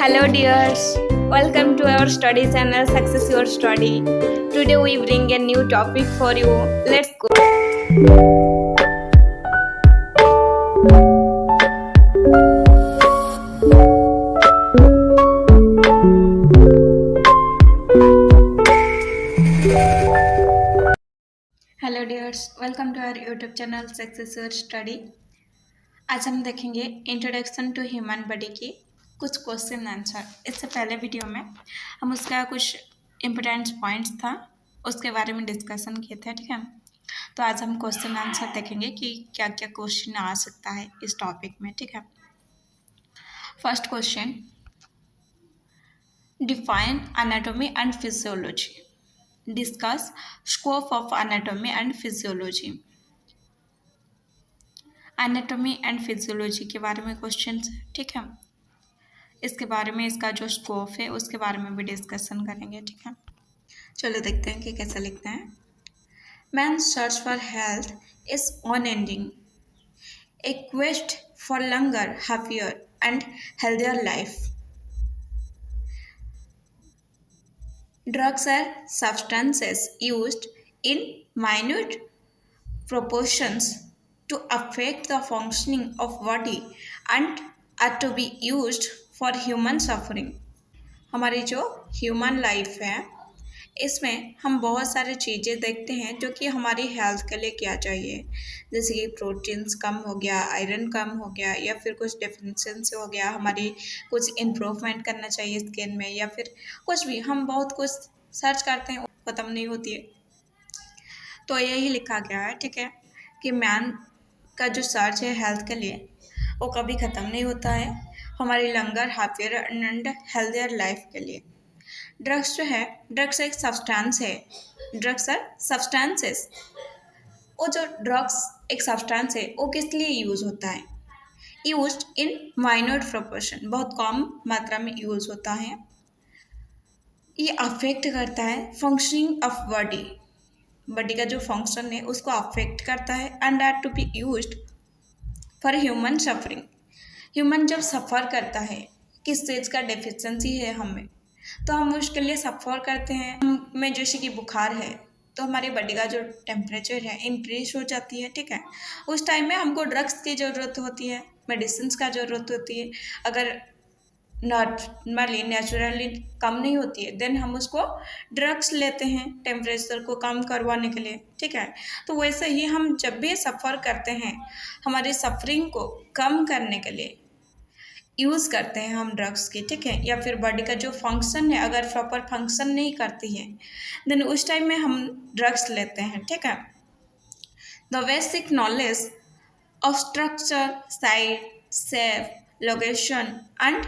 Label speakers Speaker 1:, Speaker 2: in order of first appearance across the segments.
Speaker 1: Hello, dears. Welcome to our study channel Success Your Study. Today we bring a new topic for you. Let's go. Hello dears, welcome to our YouTube channel success your study. आज हम देखेंगे introduction to human body की कुछ question answer. इससे पहले video में हम उसका कुछ इम्पोर्टेंट पॉइंट्स था उसके बारे में डिस्कशन किए थे, ठीक है। तो आज हम क्वेश्चन आंसर देखेंगे कि क्या क्या क्वेश्चन आ सकता है इस टॉपिक में, ठीक है। First question, define anatomy and physiology. Discuss scope of anatomy and physiology. Anatomy and physiology के बारे में क्वेश्चन है, ठीक है। इसके बारे में इसका जो स्कोप है उसके बारे में भी डिस्कशन करेंगे, ठीक है। चलो देखते हैं कि कैसे लिखते हैं। Man search for health is unending, A quest for longer, happier and healthier life. Drugs are substances used in minute proportions to affect the functioning of body and are to be used for human suffering। हमारी जो human life है इसमें हम बहुत सारी चीज़ें देखते हैं जो कि हमारी हेल्थ के लिए क्या चाहिए, जैसे कि प्रोटीन्स कम हो गया, आयरन कम हो गया, या फिर कुछ डेफिशिएंसी हो गया, हमारी कुछ इम्प्रूवमेंट करना चाहिए स्किन में, या फिर कुछ भी हम बहुत कुछ सर्च करते हैं, ख़त्म नहीं होती है। तो यही लिखा गया है, ठीक है, कि मैन का जो सर्च है हेल्थ के लिए वो कभी ख़त्म नहीं होता है, हमारी लंगर, हैप्पियर एंड हेल्थियर लाइफ के लिए। ड्रग्स जो है, ड्रग्स एक सब्सटेंस है, ड्रग्स आर सब्सटेंसेस। वो जो ड्रग्स एक सब्सटेंस है वो किस लिए यूज़ होता है? यूज्ड इन माइनर प्रोपोर्शन, बहुत कम मात्रा में यूज़ होता है। ये अफेक्ट करता है फंक्शनिंग ऑफ बॉडी, बॉडी का जो फंक्शन है उसको अफेक्ट करता है, and are to be used for human suffering. Human जब सफ़र करता है, किस चीज़ का डेफिशिएंसी है हमें, तो हम उसके लिए सफ़र करते हैं। हमें जैसे कि बुखार है तो हमारी बॉडी का जो टेम्परेचर है इंक्रीज हो जाती है, ठीक है। उस टाइम में हमको ड्रग्स की ज़रूरत होती है, मेडिसिन का ज़रूरत होती है। अगर नॉर्मली नेचुरली कम नहीं होती है देन हम उसको ड्रग्स लेते हैं टेम्परेचर को कम करवाने के लिए, ठीक है। तो वैसे ही हम जब भी सफ़र करते हैं हमारी सफरिंग को कम करने के लिए यूज़ करते हैं हम ड्रग्स की, ठीक है। या फिर बॉडी का जो फंक्शन है अगर प्रॉपर फंक्शन नहीं करती है देन उस टाइम में हम ड्रग्स लेते हैं, ठीक है। The basic knowledge of structure, size, shape, location, and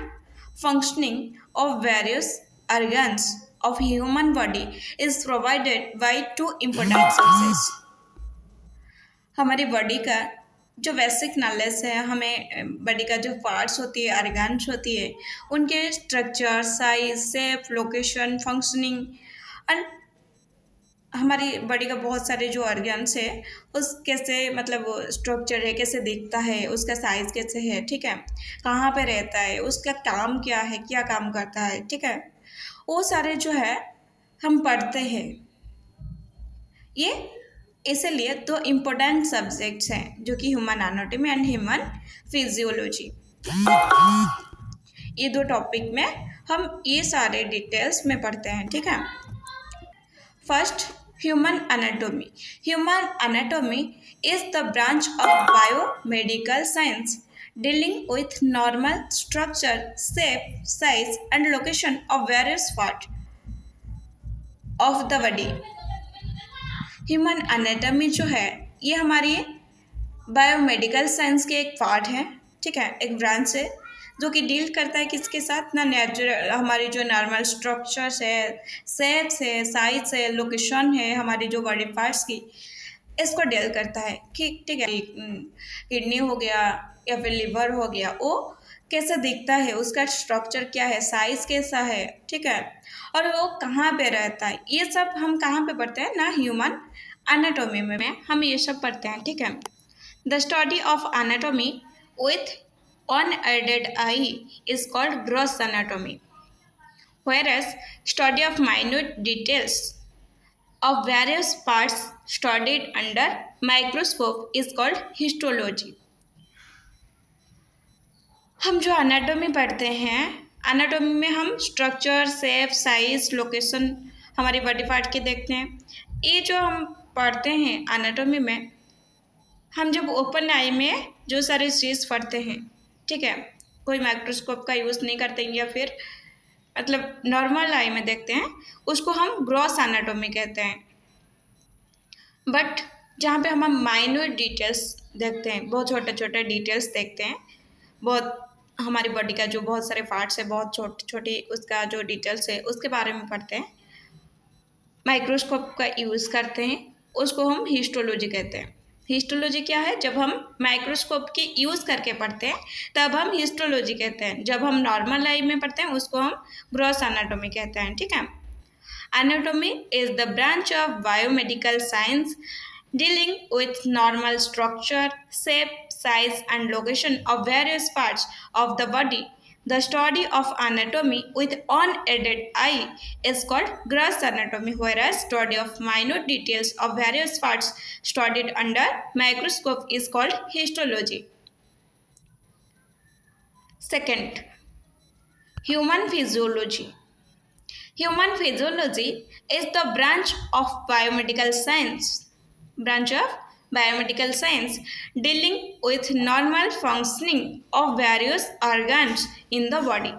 Speaker 1: functioning of various organs of human body is provided by two important sources। हमारी बॉडी का जो बेसिक नॉलेज है, हमें बॉडी का जो पार्ट्स होती है, ऑर्गन्स होती है, उनके structure, size, shape, location, functioning and हमारी बॉडी का बहुत सारे जो ऑर्गन्स है उस कैसे मतलब स्ट्रक्चर है, कैसे दिखता है, उसका साइज़ कैसे है, ठीक है, कहाँ पे रहता है, उसका काम क्या है, क्या काम करता है, ठीक है, वो सारे जो है हम पढ़ते हैं। ये इसलिए दो इम्पोर्टेंट सब्जेक्ट्स हैं जो कि human anatomy and human physiology. ये दो टॉपिक में हम ये सारे डिटेल्स में पढ़ते हैं, ठीक है। First, human anatomy। Human anatomy is the branch of biomedical science dealing with normal structure, shape, size, and location of various parts of the body। Human anatomy जो है ये हमारी बायोमेडिकल साइंस के एक पार्ट है, ठीक है, एक ब्रांच है जो कि डील करता है किसके साथ ना, नेचुरल हमारी जो नॉर्मल स्ट्रक्चर्स है, शेप्स है, साइज है, लोकेशन है, हमारी जो बॉडी पार्ट्स की, इसको डील करता है कि ठीक है, किडनी हो गया या फिर लिवर हो गया, वो कैसा दिखता है, उसका स्ट्रक्चर क्या है, साइज कैसा है, ठीक है, और वो कहाँ पे रहता है, ये सब हम कहाँ पे पढ़ते हैं ना, ह्यूमन एनाटॉमी में हम ये सब पढ़ते हैं, ठीक है। The study of anatomy with unaided eye is called gross anatomy, whereas study of minute details of various parts studied under microscope is called histology. हम जो एनाटॉमी पढ़ते हैं, एनाटॉमी में हम स्ट्रक्चर, शेप, साइज, लोकेशन हमारी body part के देखते हैं। ये जो हम पढ़ते हैं एनाटॉमी में, हम जब ओपन आई में जो सारे चीज़ पढ़ते हैं, ठीक है, कोई माइक्रोस्कोप का यूज़ नहीं करते हैं या फिर मतलब नॉर्मल आई में देखते हैं, उसको हम ग्रॉस एनाटॉमी कहते हैं। बट जहाँ पे हम माइन्यूट डिटेल्स देखते हैं, बहुत छोटे छोटे डिटेल्स देखते हैं, बहुत हमारी बॉडी का जो बहुत सारे पार्ट्स है, बहुत छोटी छोटी उसका जो डिटेल्स है उसके बारे में पढ़ते हैं, माइक्रोस्कोप का यूज़ करते हैं, उसको हम हिस्टोलॉजी कहते हैं। हिस्टोलॉजी क्या है? जब हम माइक्रोस्कोप की यूज़ करके पढ़ते हैं तब हम हिस्टोलॉजी कहते हैं। जब हम नॉर्मल आई में पढ़ते हैं उसको हम ग्रॉस एनाटॉमी कहते हैं, ठीक है। Anatomy is the branch of biomedical science dealing with normal structure, shape, size, and location of various parts of the body. The study of anatomy with unaided eye is called gross anatomy, whereas study of minute details of various parts studied under microscope is called histology. Second, human physiology. Human physiology is the branch of biomedical science dealing with normal functioning of various organs in the body.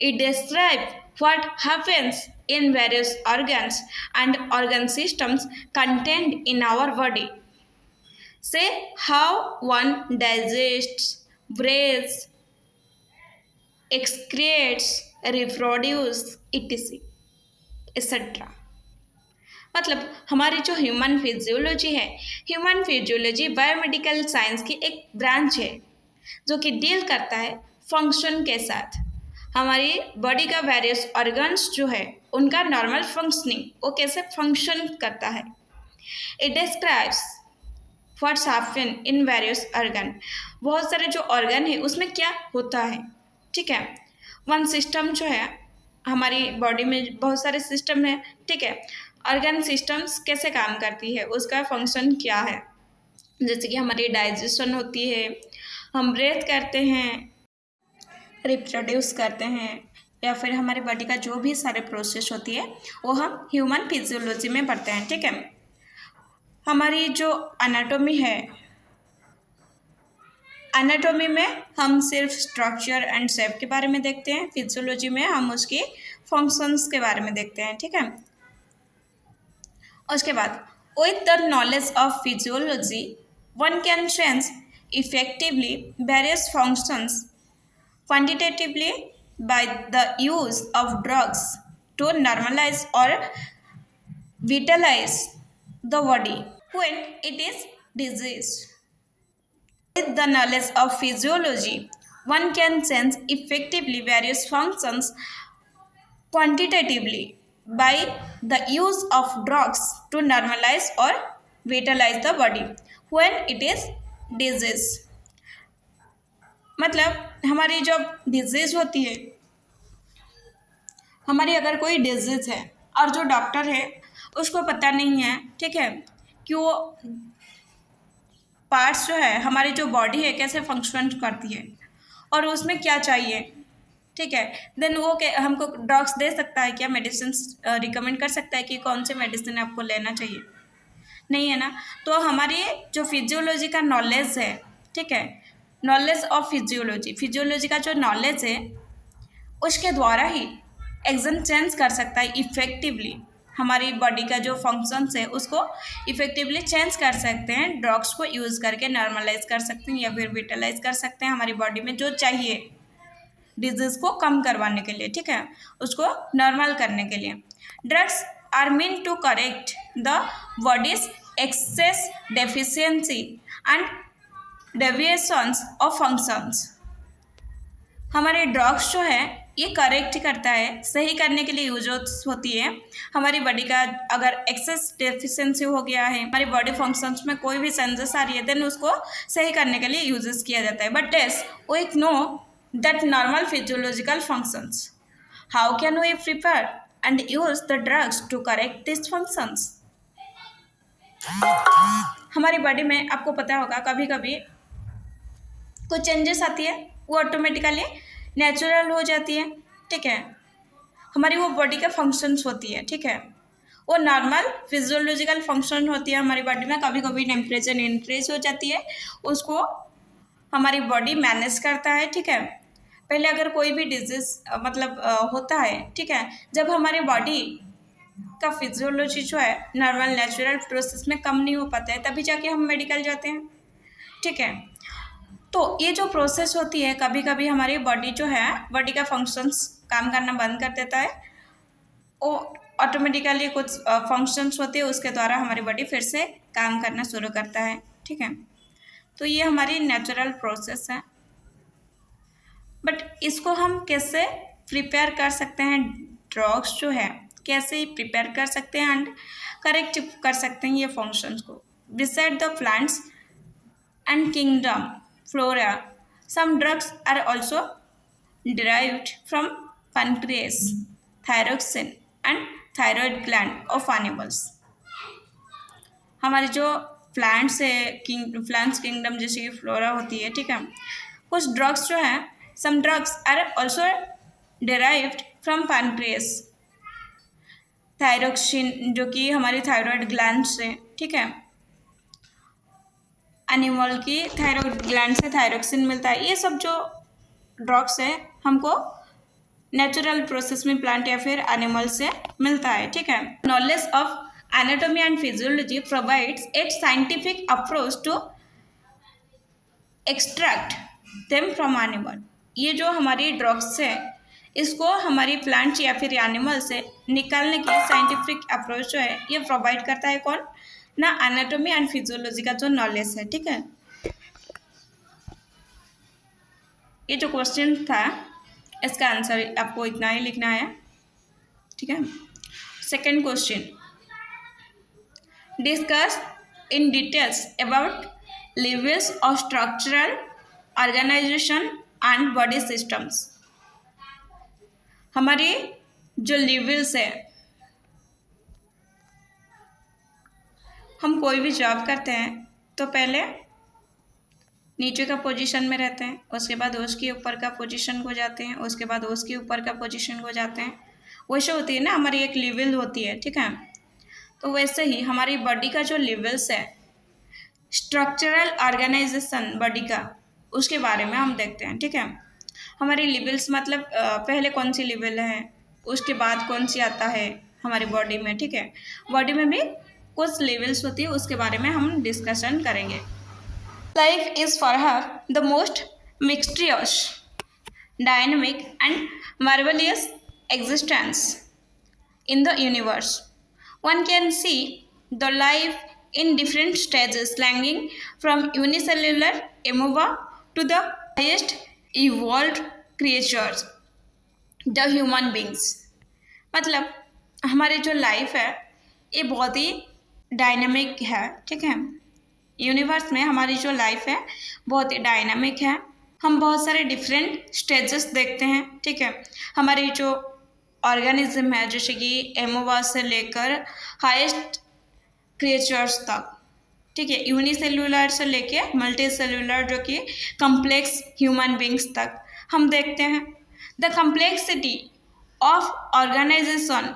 Speaker 1: It describes what happens in various organs and organ systems contained in our body. Say how one digests, breathes, excretes, reproduce, etc. Etcetera. मतलब हमारी जो human physiology है, human physiology biomedical science की एक branch है जो कि deal करता है फंक्शन के साथ। हमारी बॉडी का वेरियस ऑर्गन्स जो है उनका नॉर्मल फंक्शनिंग, वो कैसे फंक्शन करता है। It describes what's happen in various organ, बहुत सारे जो ऑर्गन है उसमें क्या होता है, ठीक है। वन सिस्टम जो है, हमारी बॉडी में बहुत सारे सिस्टम है, ठीक है। ऑर्गन सिस्टम्स कैसे काम करती है, उसका फंक्शन क्या है। जैसे कि हमारी डाइजेशन होती है, हम ब्रेथ करते हैं, रिप्रोड्यूस करते हैं, या फिर हमारी बॉडी का जो भी सारे प्रोसेस होती है वो हम ह्यूमन फिजियोलॉजी में पढ़ते हैं, ठीक है। हमारी जो एनाटॉमी है, एनाटॉमी में हम सिर्फ स्ट्रक्चर एंड शेप के बारे में देखते हैं, फिजियोलॉजी में हम उसकी फंक्शंस के बारे में देखते हैं, ठीक है। उसके बाद with the knowledge of physiology one can change effectively various functions quantitatively by the use of drugs to normalise और vitalise the body when it is disease. With the knowledge of physiology, one can change effectively various functions quantitatively by the use of drugs to normalize or vitalize the body when it is disease. मतलब हमारी जब disease होती है, हमारी अगर कोई disease है और जो डॉक्टर है उसको पता नहीं है, ठीक है, कि वो पार्ट्स जो है, हमारी जो बॉडी है कैसे फंक्शन करती है और उसमें क्या चाहिए, ठीक है, देन वो हमको ड्रग्स दे सकता है क्या, मेडिसिन रिकमेंड कर सकता है कि कौन से मेडिसिन आपको लेना चाहिए, नहीं है ना। तो हमारी जो फिजियोलॉजी का नॉलेज है, ठीक है, नॉलेज ऑफ फिजियोलॉजी का जो नॉलेज है उसके द्वारा ही एक्शन चेंज कर सकता है इफेक्टिवली। हमारी बॉडी का जो फंक्शंस है उसको इफेक्टिवली चेंज कर सकते हैं, ड्रग्स को यूज़ करके नॉर्मलाइज कर सकते हैं या फिर विटलाइज कर सकते हैं हमारी बॉडी में जो चाहिए डिजीज़ को कम करवाने के लिए, ठीक है, उसको नॉर्मल करने के लिए। Drugs are mean to correct the body's excess deficiency and deviations of functions. हमारे ड्रग्स जो है ये करेक्ट करता है, सही करने के लिए यूज होती है। हमारी बॉडी का अगर एक्सेस डेफिशिएंसी हो गया है, हमारी बॉडी फंक्शंस में कोई भी चेंजेस आ रही है, देन उसको सही करने के लिए यूजेस किया जाता है। But yes, we know that normal physiological functions, how can we prepare and use the drugs to correct this functions. हमारी बॉडी में आपको पता होगा कभी कभी कुछ चेंजेस आती है, वो ऑटोमेटिकली नेचुरल हो जाती है, ठीक है। हमारी वो बॉडी का फंक्शंस होती है, ठीक है, वो नॉर्मल फिजियोलॉजिकल फंक्शन होती है हमारी बॉडी में। कभी कभी टेम्परेचर इंक्रीज हो जाती है, उसको हमारी बॉडी मैनेज करता है, ठीक है। पहले अगर कोई भी डिजीज मतलब होता है, ठीक है, जब हमारी बॉडी का फिजियोलॉजी जो है नॉर्मल नेचुरल प्रोसेस में कम नहीं हो पाता है, तभी जाके हम मेडिकल जाते हैं, ठीक है। तो ये जो प्रोसेस होती है, कभी कभी हमारी बॉडी जो है, बॉडी का फंक्शंस काम करना बंद कर देता है, वो ऑटोमेटिकली कुछ फंक्शंस होते हैं, उसके द्वारा हमारी बॉडी फिर से काम करना शुरू करता है, ठीक है। तो ये हमारी नेचुरल प्रोसेस है। बट इसको हम कैसे प्रिपेयर कर सकते हैं, ड्रग्स जो है कैसे प्रिपेयर कर सकते हैं एंड करेक्ट कर सकते हैं ये फंक्शंस को। Beside the plants and kingdom flora, some drugs are also derived from pancreas, thyroxine and thyroid gland of animals। हमारी जो प्लांट्स है, प्लांट्स किंगडम जैसे कि फ्लोरा होती है, ठीक है, कुछ ड्रग्स जो हैं, some drugs are also derived from pancreas, thyroxine जो कि हमारी थायराइड ग्लैंड से, ठीक है, एनिमल की थायराइड ग्लैंड से थायरोक्सिन मिलता है। ये सब जो ड्रग्स है हमको नेचुरल प्रोसेस में प्लांट या फिर एनिमल से मिलता है, ठीक है। Knowledge of anatomy and physiology provides a scientific approach to extract them from animal. ये जो हमारी ड्रग्स है, इसको हमारी प्लांट या फिर एनिमल से निकालने की साइंटिफिक अप्रोच जो है, ये प्रोवाइड करता है कौन ना, एनाटॉमी एंड फिजियोलॉजी का जो नॉलेज है, ठीक है। ये जो क्वेश्चन था इसका आंसर आपको इतना ही लिखना है, ठीक है। Second question, discuss in details about levels of structural organisation and body systems. हमारी जो लेवल्स है, हम कोई भी जॉब करते हैं तो पहले नीचे का पोजीशन में रहते हैं, उसके बाद उसके ऊपर का पोजीशन को जाते हैं, उसके बाद उसके ऊपर का पोजीशन को जाते हैं। वैसे होती है ना हमारी एक लेवल होती है, ठीक है। तो वैसे ही हमारी बॉडी का जो लेवल्स है, स्ट्रक्चरल ऑर्गेनाइजेशन बॉडी का, उसके बारे में हम देखते हैं, ठीक है। हमारी लेवल्स मतलब पहले कौन सी लेवल है, उसके बाद कौन सी आता है हमारी बॉडी में, ठीक है। बॉडी में भी कुछ लेवल्स होती है, उसके बारे में हम डिस्कशन करेंगे। Life is for her the most mysterious, dynamic and marvellous existence in the universe. One can see the life in different stages ranging from unicellular amoeba to the highest evolved creatures, the human beings। मतलब हमारी जो life है ये बहुत ही dynamic है, ठीक है। Universe में हमारी जो लाइफ है बहुत ही डायनामिक है। हम बहुत सारे डिफरेंट स्टेजेस देखते हैं, ठीक है। हमारी जो ऑर्गेनिज्म है जैसे कि एमोबा से लेकर हाईएस्ट क्रिएचर्स तक, ठीक है, यूनिसेल्युलर से लेके मल्टी सेल्युलर जो कि कम्प्लेक्स ह्यूमन बींग्स तक हम देखते हैं। The complexity of organisation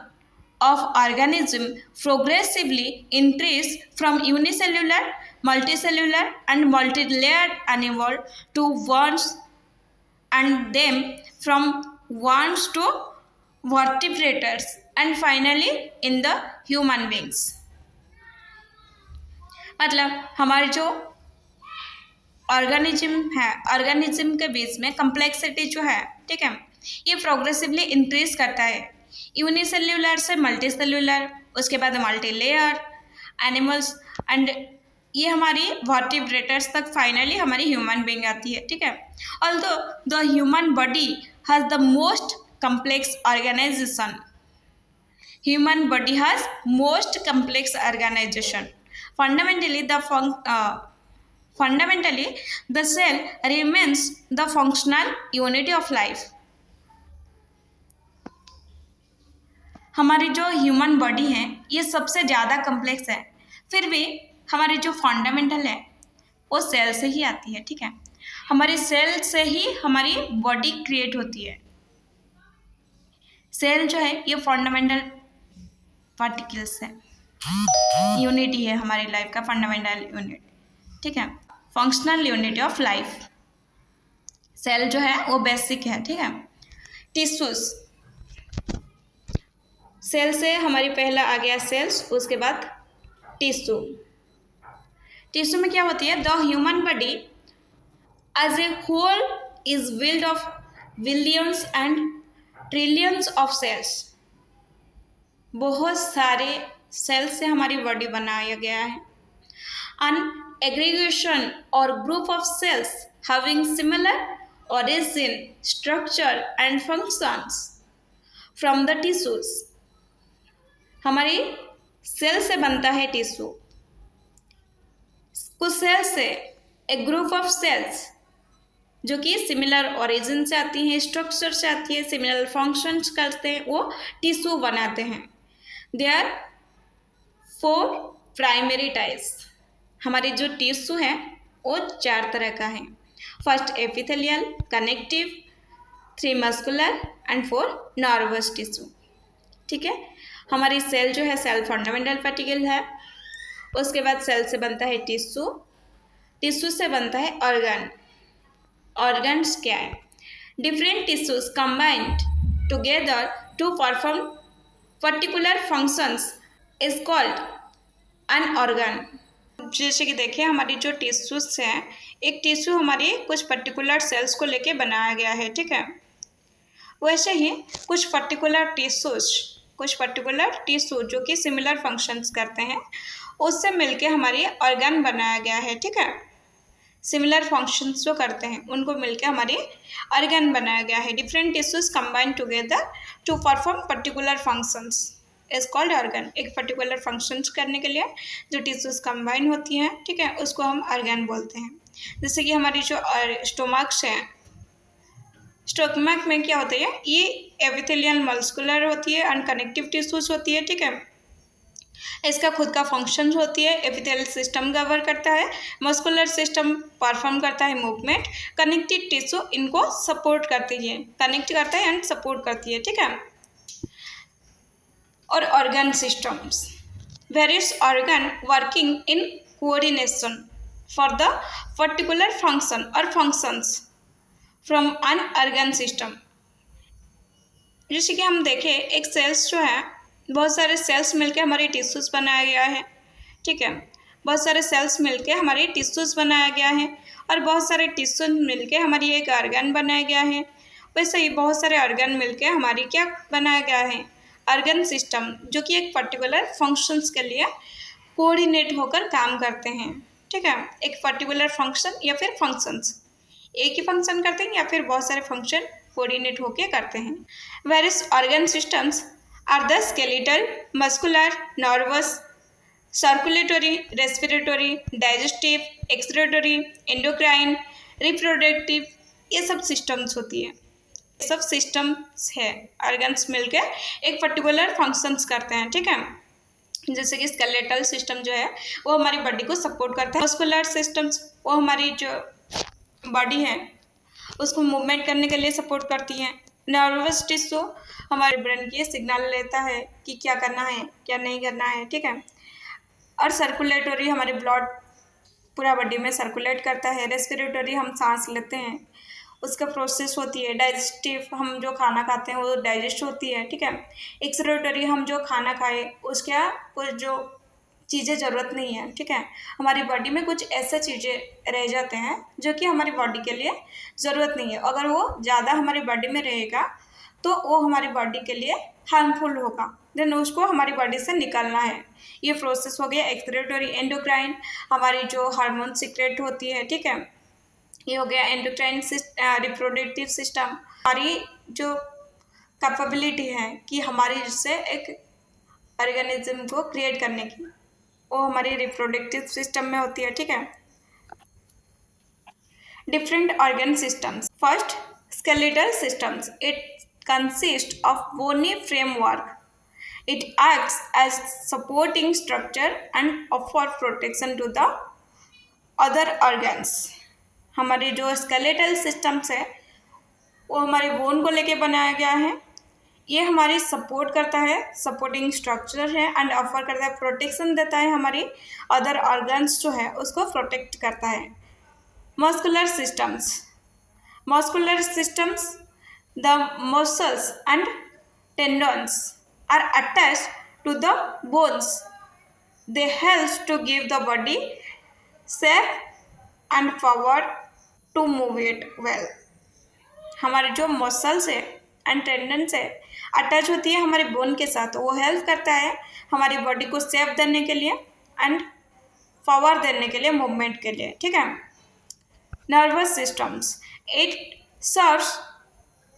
Speaker 1: of organism progressively increase from unicellular, multicellular and multilayered animal to worms and them from worms to vertebrates and finally in the human beings. मतलब हमारे जो organism है, organism के बीच में कम्प्लेक्सिटी जो है, ठीक है, ये प्रोग्रेसिवली इंक्रीज करता है यूनिसेल्युलर से मल्टी सेल्युलर, उसके बाद मल्टी लेयर एनिमल्स एंड ये हमारी वर्टिब्रेटर्स तक फाइनली हमारी ह्यूमन बीइंग आती है, ठीक है। Although the human body has the most complex organization. Human body has most complex organization. Fundamentally, the cell remains the functional unity of life. हमारी जो ह्यूमन बॉडी है ये सबसे ज़्यादा कम्प्लेक्स है, फिर भी हमारी जो फंडामेंटल है वो सेल से ही आती है। ठीक है, हमारी सेल से ही हमारी बॉडी क्रिएट होती है। सेल जो है ये फंडामेंटल पार्टिकल्स है, यूनिटी है हमारी लाइफ का, फंडामेंटल यूनिट। ठीक है, functional unit of life. Cell जो है वो बेसिक है। ठीक है, टिश्यूज, सेल से हमारी पहला आ गया सेल्स, उसके बाद टिश्यू। टिश्यू में क्या होती है? The human body as a whole is build of billions and trillions of cells. बहुत सारे सेल्स से हमारी बॉडी बनाया गया है। An aggregation or group of cells having similar origin, structure and functions from the tissues. हमारी cell से बनता है टिश्यू। कुछ सेल से एक ग्रुप ऑफ सेल्स जो कि सिमिलर ओरिजिन से आती हैं, स्ट्रक्चर से आती है, सिमिलर फंक्शंस करते हैं, वो टिश्यू बनाते हैं। They are 4 primary types. हमारी जो टिश्यू है वो 4 तरह का है। First epithelial, connective, 3 muscular and 4 nervous tissue. ठीक है, हमारी सेल जो है सेल फंडामेंटल पार्टिकल है। उसके बाद सेल से बनता है टिश्यू, टिश्यू से बनता है ऑर्गन। ऑर्गन्स क्या है? Different tissues combined together to perform particular functions is called an organ. जैसे कि देखिए हमारी जो टिश्यूज हैं, एक टिश्यू हमारी कुछ पर्टिकुलर सेल्स को लेके बनाया गया है। ठीक है, वैसे ही कुछ पर्टिकुलर टिश्यू जो कि सिमिलर फंक्शंस करते हैं, उससे मिलके हमारी ऑर्गन बनाया गया है। ठीक है, सिमिलर फंक्शंस जो करते हैं उनको मिलके हमारी ऑर्गन बनाया गया है। Different tissues combine together to perform particular functions is called organ. एक पर्टिकुलर फंक्शंस करने के लिए जो टिश्यूज कंबाइन होती हैं, ठीक है, उसको हम ऑर्गन बोलते हैं। जैसे कि हमारी जो स्टोमक्स है, स्टोमक में क्या होता है? ये एपिथेलियल मस्कुलर होती है एंड कनेक्टिव टिश्यूज होती है। ठीक है, इसका खुद का फंक्शन होती है। एपिथेलियल सिस्टम कवर करता है, मस्कुलर सिस्टम परफॉर्म करता है मूवमेंट, कनेक्टिव टिश्यू इनको सपोर्ट करती है, कनेक्ट करता है एंड सपोर्ट करती है। ठीक है, और organ systems, various organ working in coordination for the particular function और functions from an organ system. जैसे कि हम देखें, एक सेल्स जो है, बहुत सारे सेल्स मिलके हमारी टिश्यूज बनाया गया है। ठीक है, बहुत सारे सेल्स मिलके हमारी टिश्यूज बनाया गया है, और बहुत सारे टिश्यूज मिलके हमारी एक ऑर्गन बनाया गया है। वैसे ही बहुत सारे ऑर्गन मिलके हमारी क्या बनाया गया है? ऑर्गन सिस्टम, जो कि एक पर्टिकुलर फंक्शंस के लिए कोऑर्डिनेट होकर काम करते हैं। ठीक है, एक पर्टिकुलर फंक्शन या फिर फंक्शंस एक ही फंक्शन करते हैं या फिर बहुत सारे फंक्शन कोऑर्डिनेट होकर करते हैं। Various organ systems are the skeletal, muscular, nervous, circulatory, respiratory, digestive, excretory, endocrine, reproductive, ये सब सिस्टम्स होती है। सब सिस्टम्स है, ऑर्गन्स मिलके एक पर्टिकुलर फंक्शंस करते हैं। ठीक है, जैसे कि स्केलेटल सिस्टम जो है वो हमारी बॉडी को सपोर्ट करता है। मस्कुलर सिस्टम्स वो हमारी जो बॉडी है उसको मूवमेंट करने के लिए सपोर्ट करती है। नर्वस टिश्यू हमारे ब्रेन की सिग्नल लेता है कि क्या करना है क्या नहीं करना है। ठीक है, और सर्कुलेटरी हमारे ब्लड पूरा बॉडी में सर्कुलेट करता है। रेस्पिरेटरी हम सांस लेते हैं, उसका प्रोसेस होती है। डाइजेस्टिव हम जो खाना खाते हैं वो डाइजेस्ट होती है। ठीक है, एक्सक्रीटरी हम जो खाना खाए उसका कुछ जो चीज़ें ज़रूरत नहीं है। ठीक है, हमारी बॉडी में कुछ ऐसे चीज़ें रह जाते हैं जो कि हमारी बॉडी के लिए ज़रूरत नहीं है। अगर वो ज़्यादा हमारी बॉडी में रहेगा तो वो हमारी बॉडी के लिए हार्मफुल होगा, देन उसको हमारी बॉडी से निकालना है। ये प्रोसेस हो गया एक्सक्रीटरी। एंडोक्राइन हमारी जो हार्मोन सीक्रेट होती है। ठीक है, ये हो गया एंडोक्राइन। रिप्रोडक्टिव सिस्टम हमारी जो कैपेबिलिटी है कि हमारी जिससे एक ऑर्गेनिज्म को क्रिएट करने की, वो हमारी रिप्रोडक्टिव सिस्टम में होती है। ठीक है। Different organ systems. First, skeletal systems. It consists of bony framework. It acts as supporting structure and offer protection to the other organs. हमारे जो skeletal systems है वो हमारे बोन को लेके बनाया गया है। ये हमारी सपोर्ट करता है, सपोर्टिंग स्ट्रक्चर है एंड ऑफर करता है, प्रोटेक्शन देता है, हमारी अदर ऑर्गन्स जो है उसको प्रोटेक्ट करता है। Muscular systems. Muscular systems, the muscles and tendons are attached to the bones. They help to give the body shape and power to move it well. हमारे जो मसल्स है एंड टेंडन्स है attach होती है हमारे bone के साथ, वो हेल्प करता है हमारी बॉडी को शेप देने के लिए एंड पावर देने के लिए, मूवमेंट के लिए। ठीक है। Nervous systems. It serves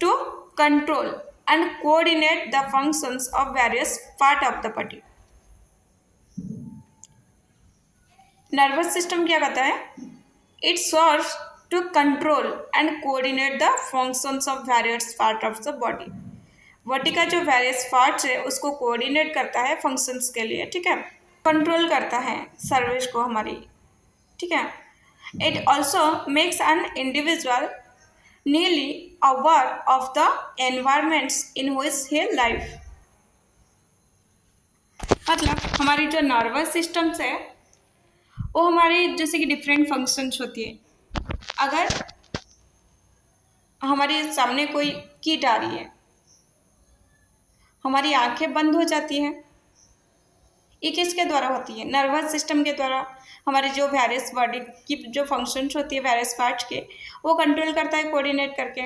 Speaker 1: to control and coordinate the functions of various part of the body. Nervous system क्या करता है? It serves to control and coordinate the functions of various part of the body. Body का जो various parts है उसको coordinate करता है functions के लिए। ठीक है। कंट्रोल करता है सर्विस को हमारी। ठीक है। It also makes an individual nearly aware of the environments in which he live. मतलब हमारी जो नर्वस सिस्टम्स है वो हमारी जैसे कि डिफरेंट फंक्शंस होती है। अगर हमारे सामने कोई कीट आ रही है, हमारी आंखें बंद हो जाती हैं। ये किसके द्वारा होती है? नर्वस सिस्टम के द्वारा। हमारे जो वेरियस बॉडी की जो फंक्शंस होती है वेरियस पार्ट्स के, वो कंट्रोल करता है कोऑर्डिनेट करके।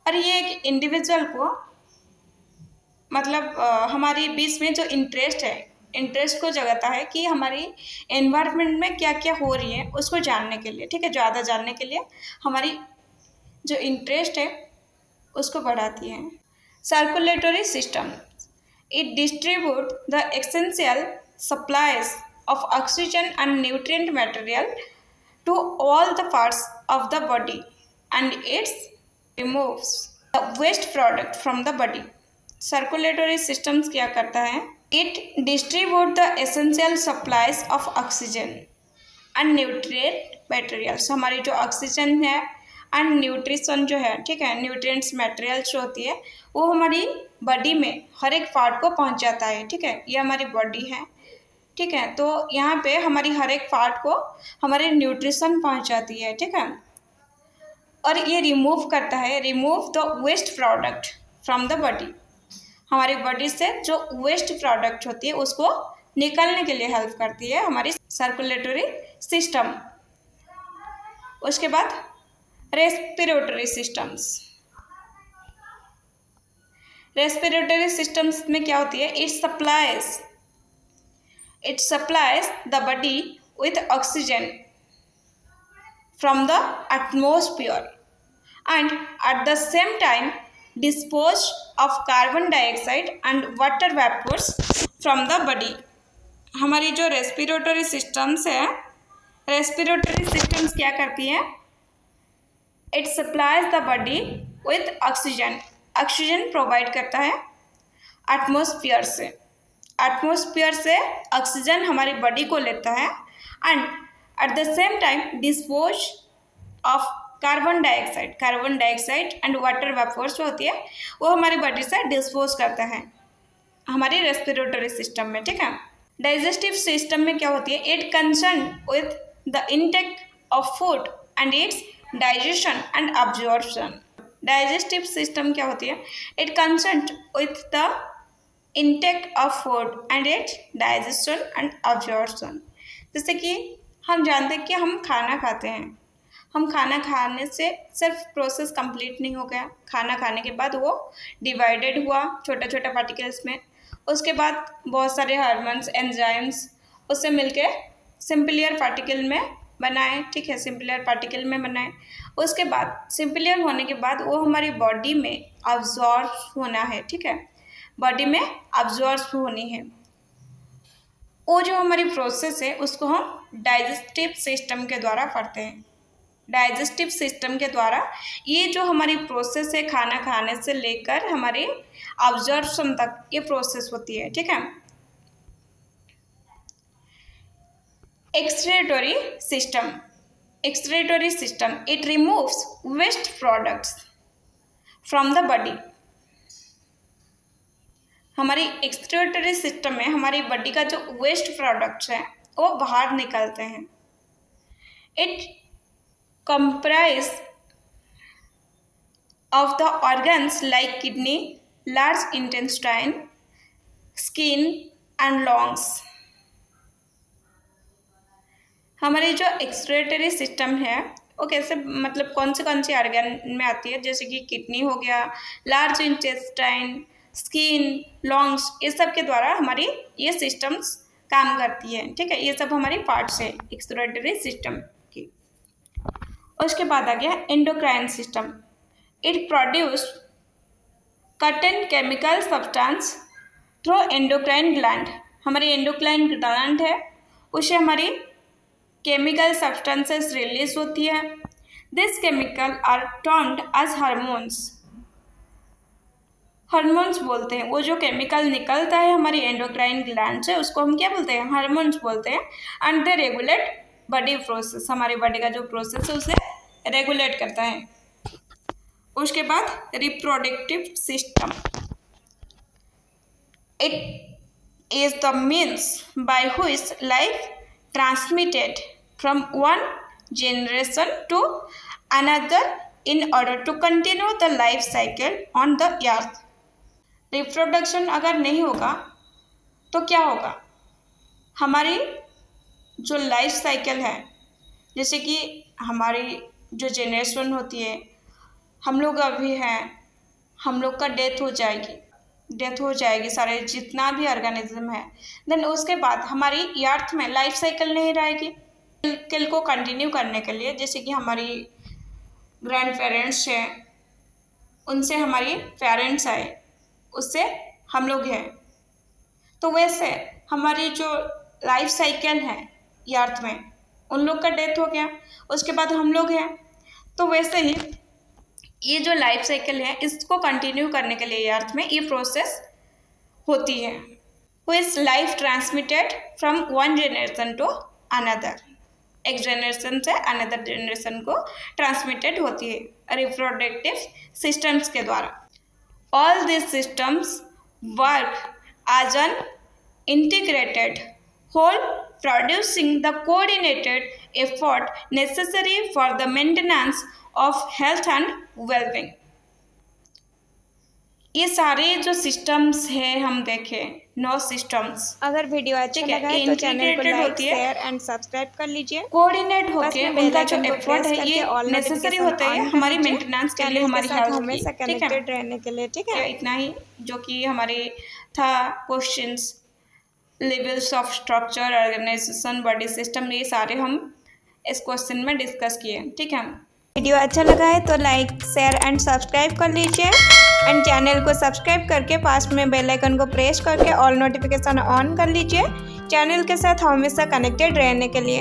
Speaker 1: और ये एक इंडिविजुअल को मतलब हमारी बीच में जो इंटरेस्ट है, इंटरेस्ट को जगाता है कि हमारी एनवायरनमेंट में क्या क्या हो रही है उसको जानने के लिए। ठीक है। ज़्यादा जानने के लिए हमारी जो इंटरेस्ट है उसको बढ़ाती है। Circulatory system. It distribute the essential supplies of oxygen and nutrient material to all the parts of the body and it removes the waste product from the body. Circulatory systems क्या करता है? It distribute the essential supplies of oxygen and nutrient materials. हमारी जो oxygen है and nutrition जो है, ठीक है, न्यूट्रिएंट्स मटेरियल्स जो होती है वो हमारी बॉडी में हर एक पार्ट को पहुंचाता है। ठीक है। ये हमारी बॉडी है। ठीक है। तो यहाँ पे हमारी हर एक पार्ट को हमारे न्यूट्रिशन पहुँचाती है। ठीक है। और ये रिमूव करता है, remove the waste product from the body. हमारी बॉडी से जो वेस्ट प्रोडक्ट होती है उसको निकालने के लिए हेल्प करती है हमारी सर्कुलेटरी सिस्टम। उसके बाद रेस्पिरेटरी सिस्टम्स। रेस्पिरेटरी सिस्टम्स में क्या होती है? It supplies the body with oxygen from the atmosphere and at the same time dispose of carbon dioxide and water vapors from the body. हमारी जो रेस्पिरेटरी सिस्टम्स है, respiratory systems क्या करती हैं? It supplies the body with oxygen. Oxygen provide करता है atmosphere से। Atmosphere से ऑक्सीजन हमारी बॉडी को लेता है and at the same time dispose of carbon dioxide and water vapours जो होती है वो हमारी बॉडी से डिस्पोज करता है हमारी रेस्पिरेटरी सिस्टम में। ठीक है। डाइजेस्टिव सिस्टम में क्या होती है? It concern with the intake of food and it's digestion and absorption. Digestive system क्या होती है? It concern with the intake of food and it's digestion and absorption. जैसे कि हम जानते हैं कि हम खाना खाते हैं, हम खाना खाने से सिर्फ प्रोसेस कंप्लीट नहीं हो गया, खाना खाने के बाद वो डिवाइडेड हुआ छोटा छोटा पार्टिकल्स में, उसके बाद बहुत सारे हार्मोन्स एंजाइम्स उससे मिलके सिंपलियर पार्टिकल में बनाए, ठीक है, सिंपल एयर पार्टिकल में बनाए। उसके बाद सिंपल एयर होने के बाद वो हमारी बॉडी में अब्जॉर्ब होना है, ठीक है, बॉडी में अब्जॉर्ब होनी है। वो जो हमारी प्रोसेस है उसको हम डाइजेस्टिव सिस्टम के द्वारा करते हैं। डाइजेस्टिव सिस्टम के द्वारा ये जो हमारी प्रोसेस है खाना खाने से लेकर हमारे अब्जॉर्प्शन तक ये प्रोसेस होती है, ठीक है। Excretory system, excretory system it removes waste products from the body. हमारी एक्सक्रीटोरी सिस्टम में हमारी बॉडी का जो वेस्ट प्रोडक्ट्स है वो बाहर निकलते हैं। It comprise of the organs like kidney, large intestine, skin and lungs। हमारी जो एक्सक्रीटरी सिस्टम है वो कैसे, मतलब कौन सी ऑर्गन में आती है, जैसे कि किडनी हो गया, लार्ज इंटेस्टाइन, स्किन, लंग्स, ये सब के द्वारा हमारी ये सिस्टम्स काम करती है, ठीक है। ये सब हमारी पार्ट्स है एक्सक्रीटरी सिस्टम की। उसके बाद आ गया endocrine system. It produce certain chemical substance through endocrine gland. हमारी एंडोक्राइन ग्लैंड है उससे हमारी केमिकल सब्सटेंसेस रिलीज होती है। This chemical are termed as hormones. Hormones बोलते हैं वो जो केमिकल निकलता है हमारी एंडोक्राइन ग्लैंड से, उसको हम क्या बोलते हैं, हार्मोन्स बोलते हैं। And they regulate body process, हमारी बॉडी का जो प्रोसेस है उसे रेगुलेट करता है। उसके बाद reproductive system, it is the means by which life transmitted from one generation to another in order to continue the life cycle on the earth. Reproduction अगर नहीं होगा तो क्या होगा, हमारी जो लाइफ साइकिल है, जैसे कि हमारी जो जनरेशन होती है, हम लोग अभी हैं, हम लोग का डेथ हो जाएगी सारे जितना भी ऑर्गेनिज्म है। देन उसके बाद हमारी अर्थ में लाइफ साइकिल नहीं रहेगी। साइकिल को कंटिन्यू करने के लिए, जैसे कि हमारी ग्रैंड पेरेंट्स हैं, उनसे हमारी पेरेंट्स आए, उससे हम लोग हैं, तो वैसे हमारी जो लाइफ साइकिल है अर्थ में, उन लोग का डेथ हो गया, उसके बाद हम लोग हैं, तो वैसे ही ये जो लाइफ साइकिल है इसको कंटिन्यू करने के लिए अर्थ में ये प्रोसेस होती है। Which life transmitted from one generation to another, एक जनरेशन से अनदर जनरेशन को ट्रांसमिटेड होती है रिप्रोडक्टिव सिस्टम्स के द्वारा। All this systems work as an integrated whole, producing the coordinated effort necessary for the maintenance of health and well-being। ये सारे जो सिस्टम्स है हम देखें, 9 सिस्टम्स।
Speaker 2: अगर वीडियो अच्छा लगा है तो चैनल को लाइक शेयर एंड सब्सक्राइब कर लीजिए।
Speaker 1: कोऑर्डिनेट होके उनका जो एफर्ट है ये नेसेसरी होता है हमारी मेंटेनेंस के लिए, हमारी हेल्थ
Speaker 2: हमेशा कनेक्टेड रहने के लिए, ठीक है।
Speaker 1: इतना ही जो कि हमारे था questions, levels of structure, organisation, body system, ये सारे हम इस क्वेश्चन में डिस्कस किए, ठीक है।
Speaker 2: वीडियो अच्छा लगा है तो लाइक शेयर एंड सब्सक्राइब कर लीजिए एंड चैनल को सब्सक्राइब करके पास में बेल आइकन को प्रेस करके ऑल नोटिफिकेशन ऑन कर लीजिए, चैनल के साथ हमेशा कनेक्टेड रहने के लिए।